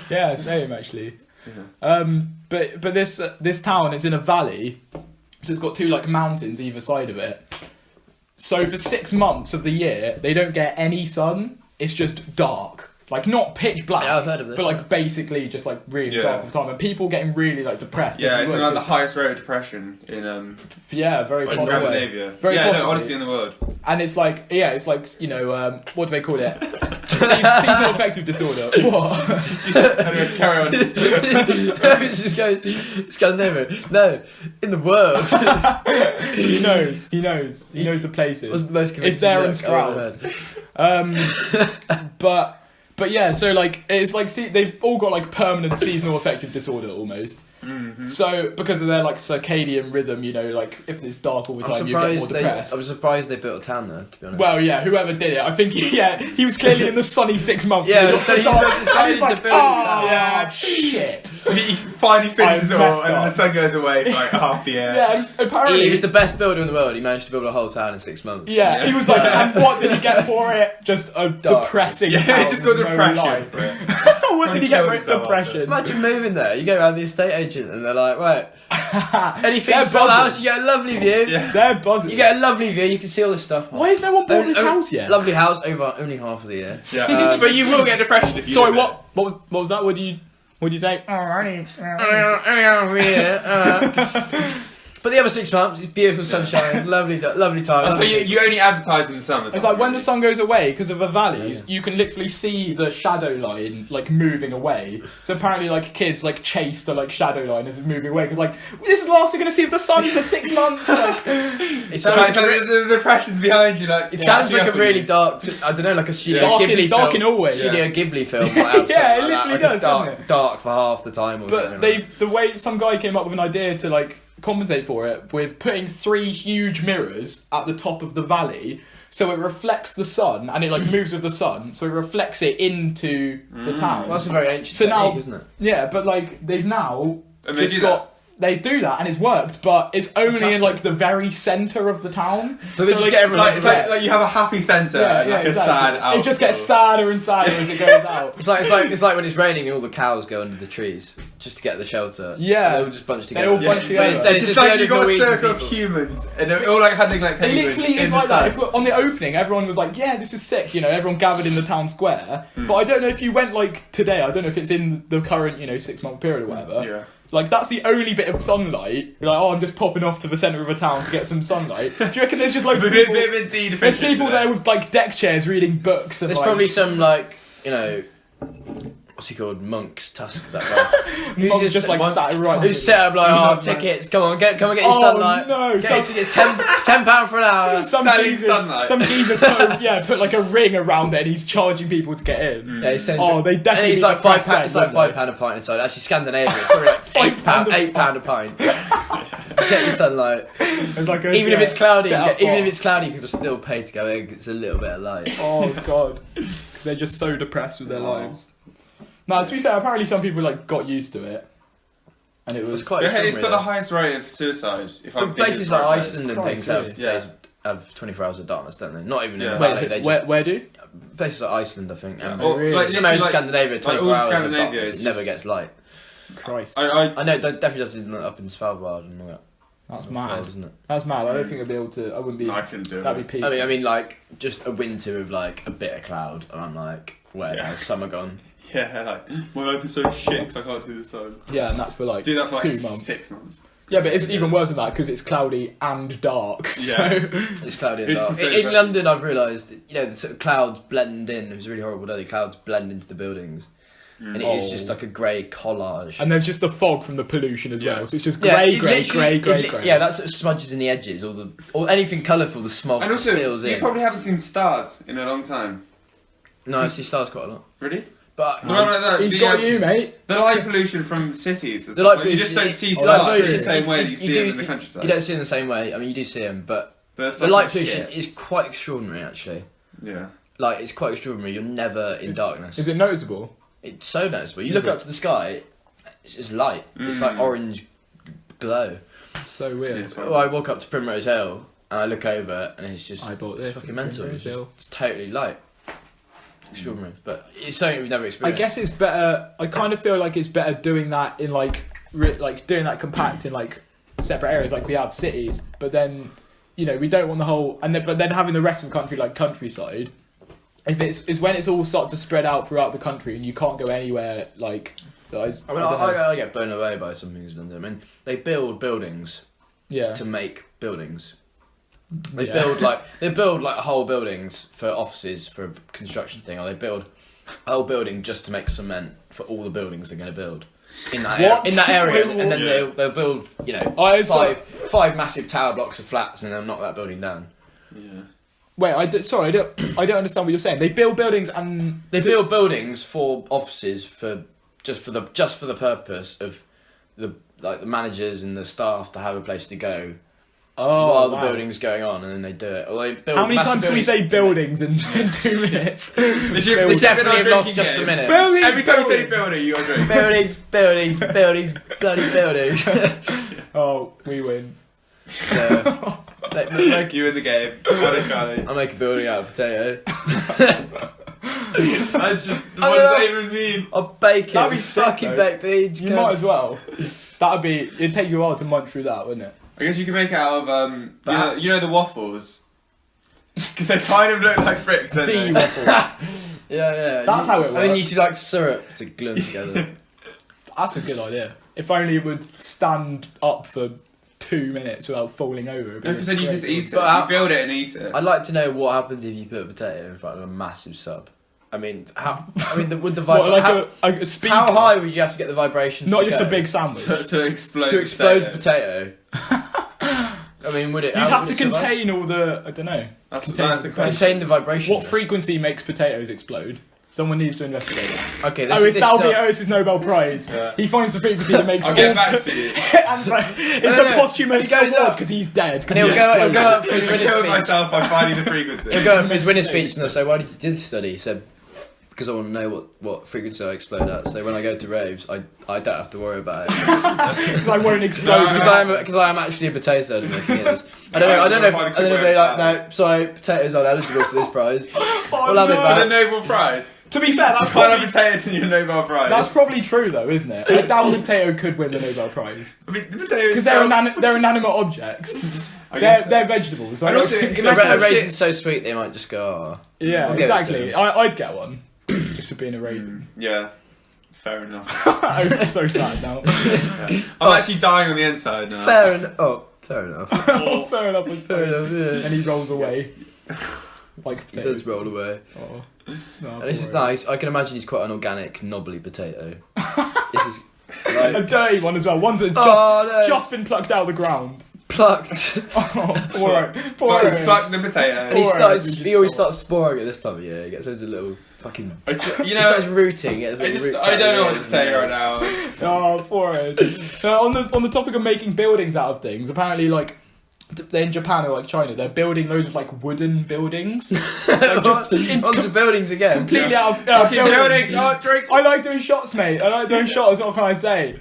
Yeah, same actually. Yeah. But this town is in a valley, so it's got two like mountains either side of it. So for 6 months of the year, they don't get any sun. It's just dark. Like, not pitch black, yeah, I've heard of this. but like basically just like really dark all the time, and people getting really like depressed. Yeah, it's like the highest rate of depression in very possibly. Scandinavia. Very possibly. Odyssey in the world. And it's like you know, what do they call it? Seasonal affective disorder. What? Anyway, carry on. Just go Scandinavia. No, in the world. He knows the places. What's the most it's there in Stroud. But yeah, so like it's like they've all got like permanent seasonal affective disorder almost. Mm-hmm. So because of their like circadian rhythm, you know, like if it's dark all the time, you get more depressed. I was surprised they built a town there, to be honest. Well, yeah, whoever did it, I think he was clearly in the sunny 6 months. Yeah, so he decided to build his town. Yeah, shit. He finally finishes it all, and then the sun goes away for like half the year. Yeah, apparently he was the best builder in the world. He managed to build a whole town in 6 months. Yeah, he was like, and what did he get for it? Just a depressing. Yeah, he just got depression for it. What did he get for it? Depression. Imagine moving there. You go around the estate agent, and they're like, right. Anything to the house, you get a lovely view. Yeah. They're buzzing. You get a lovely view, you can see all this stuff. Why has no one bought this house yet? Lovely house over only half of the year. Yeah. But you will get depression if you Sorry, what was that? What did you say? But the other 6 months, it's beautiful sunshine, lovely time. So you only advertise in the summer. It's like when the sun goes away, because of the valleys, you can literally see the shadow line like moving away. So apparently, like kids like chase the like shadow line as it's moving away, because like this is the last we're gonna see of the sun for 6 months. Like, the depression's behind you. Like it sounds like a really dark. I don't know, like a Studio Ghibli dark film. In always. Studio Ghibli film. Yeah, it literally does. Dark for half the time. But the way some guy came up with an idea to like compensate for it with putting 3 huge mirrors at the top of the valley, so it reflects the sun and it like moves with the sun, so it reflects it into the town. Well, that's a very ancient technique, isn't it? Yeah, but like they've now they do that and it's worked, but it's only in like the very centre of the town. So they just get everyone. It's like you have a happy centre, and like a sad out. It just gets sadder and sadder as it goes out. It's like when it's raining and all the cows go under the trees just to get the shelter. Yeah, they all just bunch together. They all bunch together. It's just like you've got a circle of humans, and they're all like huddling like penguins. It literally is like that. On the opening, everyone was like, "Yeah, this is sick." You know, everyone gathered in the town square. But I don't know if you went like today. I don't know if it's in the current 6 month period or whatever. Yeah. Like, that's the only bit of sunlight. You're like, oh, I'm just popping off to the centre of a town to get some sunlight. Do you reckon there's just loads of people... There's people there with, like, deck chairs reading books and, there's probably some, like, what's he called? Monk's Tusk, that guy. Who's just like sat right. Who's set up like, tickets, come on, get your sunlight. No, get tickets, £10 for an hour. Some geezers put like a ring around it and he's charging people to get in. Yeah, they definitely. And it's like £5. It's like £5 a pint inside. Actually, Scandinavia, it's probably like £8 a pint. Get your sunlight. It's like even if it's cloudy, people still pay to go in. It's a little bit of light. Oh god, because they're just so depressed with their lives. No, to be fair, apparently some people like got used to it, and it was quite. It's got the highest rate of suicide. Places like Iceland and things have 24 hours of darkness, don't they? Not even in the valley. Where do? Places like Iceland, I think. And some areas of Scandinavia, 24 hours of darkness. It never gets light. Christ. I know it definitely does up in Svalbard and all that. That's mad, isn't it? That's mad. I don't think I'd be able to. I wouldn't be. I couldn't do it. That'd be peak. I mean, like just a winter with like a bit of cloud, and I'm like, where's summer gone? Yeah, like my life is so shit because I can't see the sun. Yeah, and that's for like do that for like 2 months. 6 months. Yeah, but it's even worse than that because it's cloudy and dark. Yeah. So. It's cloudy and It's dark. the same, In but- London, I've realised that, the sort of clouds blend in. It was a really horrible day. The clouds blend into the buildings. And it is just like a grey collage. And there's just the fog from the pollution as Yeah. well, so it's just Yeah, grey, it grey, literally- grey, grey. Yeah, that sort of smudges in the edges, or anything colourful, the smog And also, fills you in. probably haven't seen stars in a long time. No, I see stars quite a lot. Really? But No, He's got you, mate. The light pollution from cities. The light You just pollution- don't see the light stars in the pollution- same way that you you see do- them in the countryside. you don't see them the same way. I mean, you do see them, but There's the some light shit. pollution is quite extraordinary, actually. Yeah. Like, it's quite extraordinary. You're never in darkness. Is it noticeable? It's so noticeable. You look up to the sky, it's just light. It's like orange glow. So weird. Yeah, Well, I walk up to Primrose Hill and I look over and it's just I bought it's this fucking at mental. Primrose It's, just, Hill. it's totally light. It's extraordinary, but it's something we've never I experienced. guess it's better. I kind of feel like it's better doing that in like doing that compact in like separate areas like we have cities. But then, we don't want the whole but then having the rest of the country like countryside. If it's when it's all starts to spread out throughout the country and you can't go anywhere like. I don't know. I get blown away by some things in London. I mean, they build buildings Yeah. to make buildings. They Yeah. build like whole buildings for offices for a construction thing, or they build a whole building just to make cement for all the buildings they're going to build in that What? in that area, Wait, and then yeah. they'll build I saw- five massive tower blocks of flats, and they'll knock that building down. Yeah. Wait, I don't understand what you're saying. They build buildings and They build buildings for offices just for the purpose of the managers and the staff to have a place to go while the wow. building's going on, and then they do it. Or they build How many massive times can we buildings- say buildings in 2 minutes? This We has been definitely our have lost drinking just a game. minute. Building, Every time you say building. building, you got drink. Buildings, bloody buildings. Oh, we win. So, make- You in the game. Raisin and Charlie. I'll make a building out of potato. That's just. What I does don't that even mean? I'll bake it. That'd be with sick, fucking though. baked beans. You cunt. might as well. It'd take you a while to munch through that, wouldn't it? I guess you can make it out of you know the waffles, because they kind of look like bricks, don't they? The waffle. Yeah. That's how it And then you works. use like syrup to glue them together. That's a good idea. If only it would stand up for 2 minutes without falling over. No, because then you just eat it. But You build it and eat it. I'd like to know what happens if you put a potato in front of a massive sub. I mean, would the What, vibration? like a speaker? How high would you have to get the vibrations? Not to just go a big sandwich. to explode. to explode the potato. I mean, would it? You'd how have would to it survive? contain all the. I don't know. That's Contain- a question. Contain the vibration. What frequency makes potatoes explode? Someone needs to investigate that. Okay, It's his Nobel Prize. Yeah. He finds the frequency that makes I'll get back to you. and it's No, a no. posthumous He goes award up. because he's dead. 'cause And he he'll go exploded. up for his I winner's killed speech. myself by finding the frequency. He'll go up for his winner's speech and they'll say, "Why did you do this study?" He said, "Because I want to know what frequency I explode at. So when I go to raves, I don't have to worry about it." Because I won't explode. No, Because I am actually a potato looking at this. I don't know if they're like, no, sorry, potatoes aren't eligible for this prize. We'll have it For back. the Nobel Prize. To be fair, You can't have potatoes in your Nobel Prize. that's probably true though, isn't it? I doubt a potato could win the Nobel Prize I mean, the potatoes. because they're inanimate objects. I guess They're vegetables. So And I also, don't think- imagine A if raisin's so sweet they might just go, oh. yeah, We'll give it to exactly. him. I'd get one just for being a raisin. Yeah, fair enough. I'm so sad now. Yeah. I'm actually dying on the inside now. Fair enough. Oh, fair enough. Oh, fair enough. I Fair suppose. enough, yeah. And he rolls away. Like He does roll away. Oh. No, And it's poor nice. I can imagine he's quite an organic, knobbly potato. If he's, A like, dirty one as well. Ones that Oh, no. just been plucked out of the ground. plucked. Oh, poor Owen. Fuck the potato. And he Poor starts. Owen, He always starts sporing at this time of year. He gets loads of little fucking. You He know, starts rooting. He gets I little roots don't out know of what to his say nails. right now. Oh, poor Owen. On the topic of making buildings out of things, apparently like in Japan or like China, they're building loads of like wooden buildings. Like, just Onto buildings again. completely out of Fucking buildings. buildings. Oh, drink. I like doing shots, mate. I like doing shots. What can I say?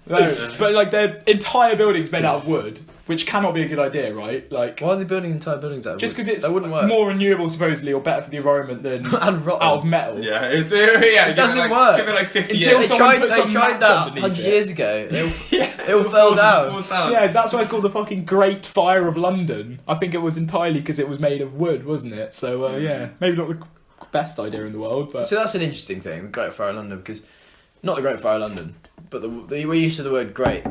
No, but like their entire buildings made out of wood, which cannot be a good idea, right? Like Why are they building entire buildings out of just wood? because it's That wouldn't work. more renewable supposedly or better for the environment than and rotten. out of metal. Yeah, it doesn't work. Give it like 50 Until years. They someone tried. put They some tried mats that underneath 100 it. years ago. They all It fell falls down. Yeah, that's why it's called the fucking Great Fire of London. I think it was entirely because it was made of wood, wasn't it? So yeah, maybe not the best idea in the world, but So that's an interesting thing, the Great Fire of London, because not the Great Fire of London, but we're used to the word great.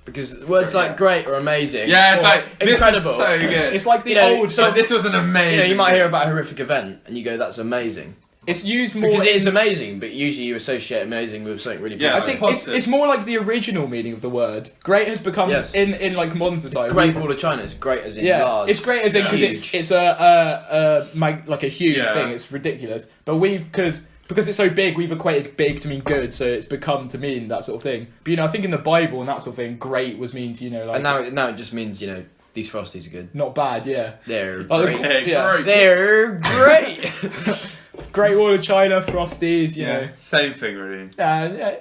The Because words like great or amazing. Yeah, it's or like incredible. This is so good. It's like the old. So this was an amazing. You might hear about a horrific event and you go, "That's amazing." It's used more Because it is amazing, but usually you associate amazing with something really Yeah, positive. I think it's more like the original meaning of the word. Great has become in like modern society. Great Wall of China is great as in large. It's great as in because it's like a huge thing. It's ridiculous. But because it's so big, we've equated big to mean good, so it's become to mean that sort of thing. But I think in the Bible and that sort of thing, great was mean to like. And now it just means these Frosties are good. Not bad, yeah. They're great. Okay, great. They're great. Great Wall of China, Frosties, you know. Same thing, really.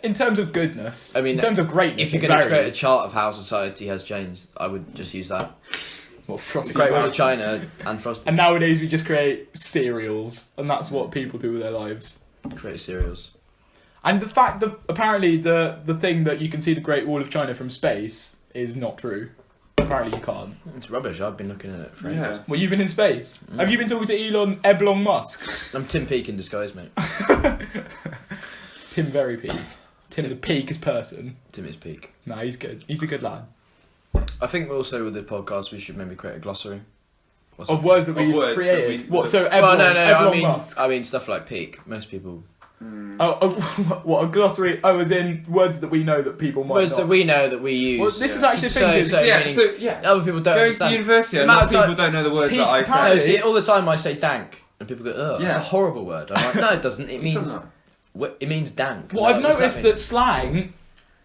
In terms of goodness. I mean, in terms of greatness. If you're going to create a chart of how society has changed, I would just use that. What, Frosties? Great Wall of China and Frosties. And nowadays we just create cereals, and that's what people do with their lives. Create cereals. And the fact that apparently the thing that you can see the Great Wall of China from space is not true. Apparently you can't. It's rubbish. I've been looking at it for ages. Well, you've been in space. Have you been talking to Eblong Musk? I'm Tim Peake in disguise, mate. Tim Very Peak. Tim the peakest person. Tim is Peake. Nah, he's good. He's a good lad. I think also with the podcast we should maybe create a glossary. Of words that we've words created. that What? So Eblong, Eblong Musk. I mean stuff like Peake. Most people. What, a glossary? Oh, as in words that we know that people might Words not. that we know that we use. Well, this is actually the thing. Other people don't Going understand. to university, a lot of people don't know the words that I say. No, see, all the time I say dank, and people go, "Oh, that's a horrible word." I'm like, "No, it doesn't. It means dank." Well, I've noticed that slang,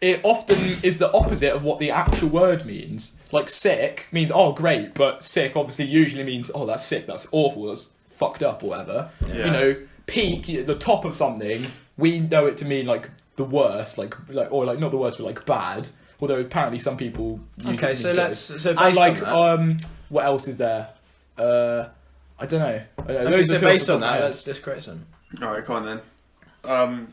it often is the opposite of what the actual word means. Like sick means great, but sick obviously usually means that's sick, that's awful, that's fucked up or whatever. Yeah. Peak, the top of something, we know it to mean like the worst, like not the worst, but like bad. Although apparently some people use it to mean good. So based and on that, what else is there? I don't know. so based on that, let's create some. All right, come on then.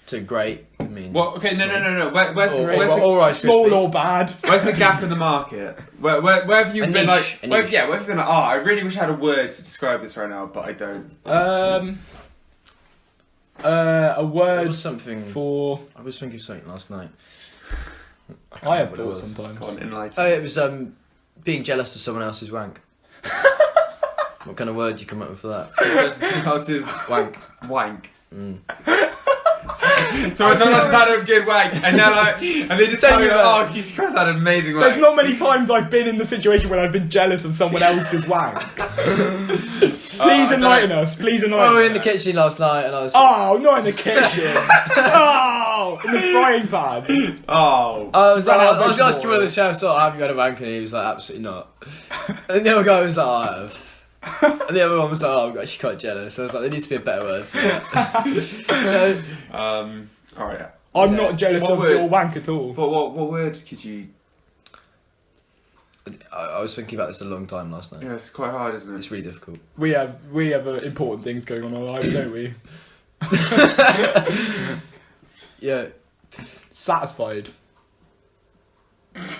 So great can mean. Well, okay, no. Where's the small or bad? Where's the gap in the market? Where have you A been niche, like? Where have you been like? I really wish I had a word to describe this right now, but I don't. A word There was something for. I was thinking of something last night. I have thoughts sometimes. Go on, enlighten Oh, it us. was being jealous of someone else's wank. What kind of word do you come up with for that? Someone else's Wank. wank. Mm. So when someone else has had a good wank, and they're like, and they just tell you, "Oh, Jesus Christ, I had an amazing wank." There's not many times I've been in the situation when I've been jealous of someone else's wank. Please enlighten us. Please enlighten us. We were in the kitchen last night, and I was. Oh, not in the kitchen. Oh, in the frying pan. Oh. I was Ran out of asking vegetable one of the oil. chefs, "Have you had a wank?" And he was like, "Absolutely not." And the other guy was like, "I have." And the other one was like, "Oh, I'm actually quite jealous." So I was like, "There needs to be a better word for that." So, all right. I'm not jealous What of word? your wank at all. But what word could you? I was thinking about this a long time last night. Yeah, it's quite hard, isn't it? It's really difficult. We have important things going on in our lives, don't we? Yeah. Satisfied.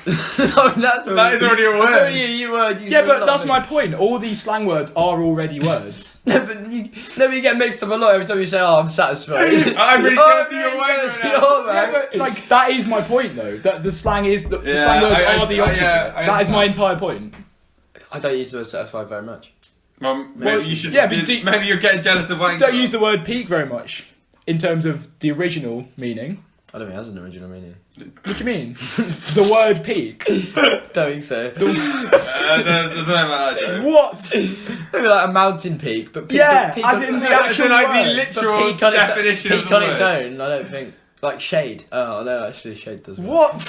That is already a word. That's already a word. Yeah, but that's my point. All these slang words are already words. No, but you get mixed up a lot every time you say, "Oh, I'm satisfied." I'm really jealous of your wank jealous right of now. your Yeah, wank. but, like that is my point, though. That the slang is the slang words are the opposite. I That is my entire point. I don't use the word satisfied very much. Maybe you should. yeah, but maybe you're getting jealous of wank. Don't use the word peak very much in terms of the original meaning. I don't think it has an original meaning. What do you mean? The word peak. Don't think so. Doesn't matter. Joe. What? Maybe like a mountain peak, but peak, Yeah, peak as on- in the It's actual like the word. literal peak on definition its, of peak the on its word. own. I don't think like shade. Oh no, actually shade does. Work. What?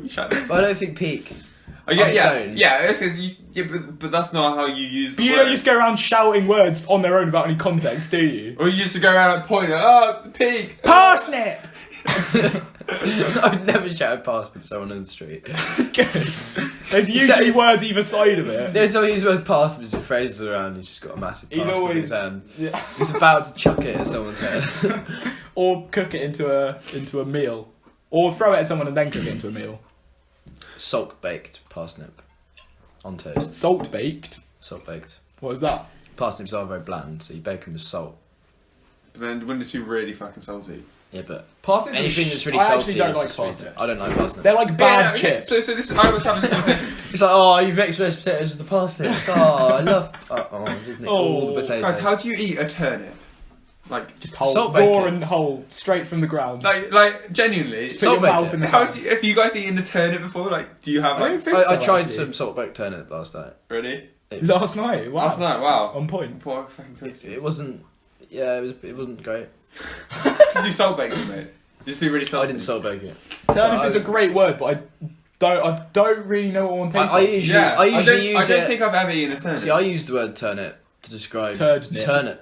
Shut up. But I don't think peak. Oh, yeah, On its yeah, own. yeah. It's 'cause but that's not how you use the You word. don't just go around shouting words on their own without any context, do you? Or you used to go around and point at, "Oh, pig." Parsnip! I've never shouted past someone in the street. Good. There's usually words either side of it. Every time he's with past him, his phrases around, he's just got a massive He's past in always- his hand. Yeah. He's about to chuck it at someone's head. Or cook it into a meal. Or throw it at someone and then cook it into a meal. Salt baked parsnip on toast. Salt baked? Salt baked. What is that? Parsnips are very bland, so you bake them with salt. But then wouldn't this be really fucking salty? Yeah, but Parsnips. anything that's really I salty. actually don't is like just really- parsnips. I don't like parsnips. They're like bad Yeah, chips. So this, I was having this conversation. It's like, oh, you've mixed mashed potatoes with the parsnips. Oh, I love. Just nick all the potatoes. Guys, how do you eat a turnip? Like, Just whole, Salt raw bacon. and whole, straight from the ground. like genuinely. Put salt your mouth bacon. in the How pan. do you, have you guys eaten a turnip before? Like, do you have I don't like think I so, tried actually. some salt baked turnip last night. really? Last night. Wow. Last night? Wow. On point. What a fucking coincidence. It wasn't. Yeah, it wasn't great. Did you salt bake it, mate? Just be really salty. I didn't salt bake it. Turnip I is a was- great word, but I don't really know what one tastes I like. usually Yeah, I usually use I don't it. think I've ever eaten a turnip. See, I use the word turnip to describe Turnip.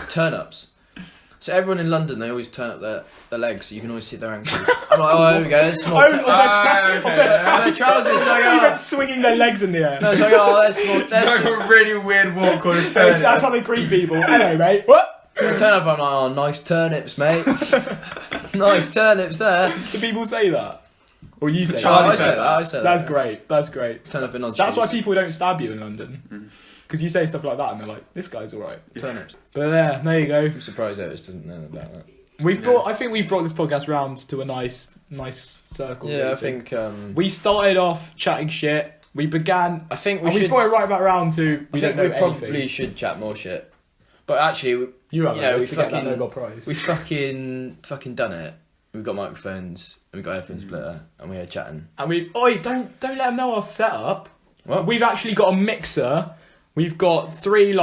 turnips. So everyone in London, they always turn up their legs, so you can always see their ankles. I'm like, oh, here we go, there's small. Oh, tur- of their okay. their trousers. So I You go, meant swinging their legs in the air. no, so I go, oh, there's small. It's like a really weird walk called a turnip. That's how they greet people. Hello, mate. What? I turn up, I'm like, oh, nice turnips, mate. Nice turnips there. Do people say that? Or you say Charlie I that? says said that. I said That's that. great. That's great. Turn up in odd That's why shoes. people don't stab you in London. Because you say stuff like that and they're like, this guy's alright. Turnips. But there you go. I'm surprised Otis doesn't know about that. I think we've brought this podcast round to a nice circle. Yeah, really. I think. We started off chatting shit. We began. I think We we should. brought it right back round to. I We think don't we know probably anything. should chat more shit. But actually, You have you know, we we to get that fucking- Nobel Prize. we fucking done it. We've got microphones and we've got headphone splitter and we're chatting. And don't let them know our setup. What? We've actually got a mixer. We've got 3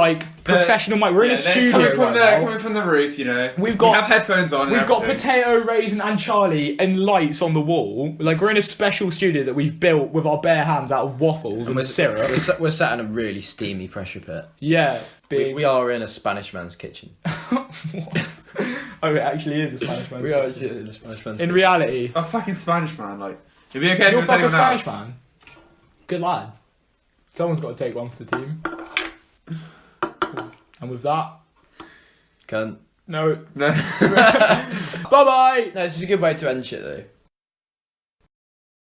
professional mic. We're in a studio coming from the roof, you know. We've We got- have headphones on. We've and got everything. potato, raisin, and Charlie and lights on the wall. We're in a special studio that we've built with our bare hands out of waffles and we're, syrup. we're sat in a really steamy pressure pit. Yeah, big. We are in a Spanish man's kitchen. Oh, it actually is a Spanish man. We are in a Spanish man's In kitchen. reality, A fucking Spanish man, like. It'd be okay if it you're was fucking anyone Spanish else. man. Good lad. Someone's got to take one for the team. And with that, Cunt. no. No. Bye bye. No, this is a good way to end shit though.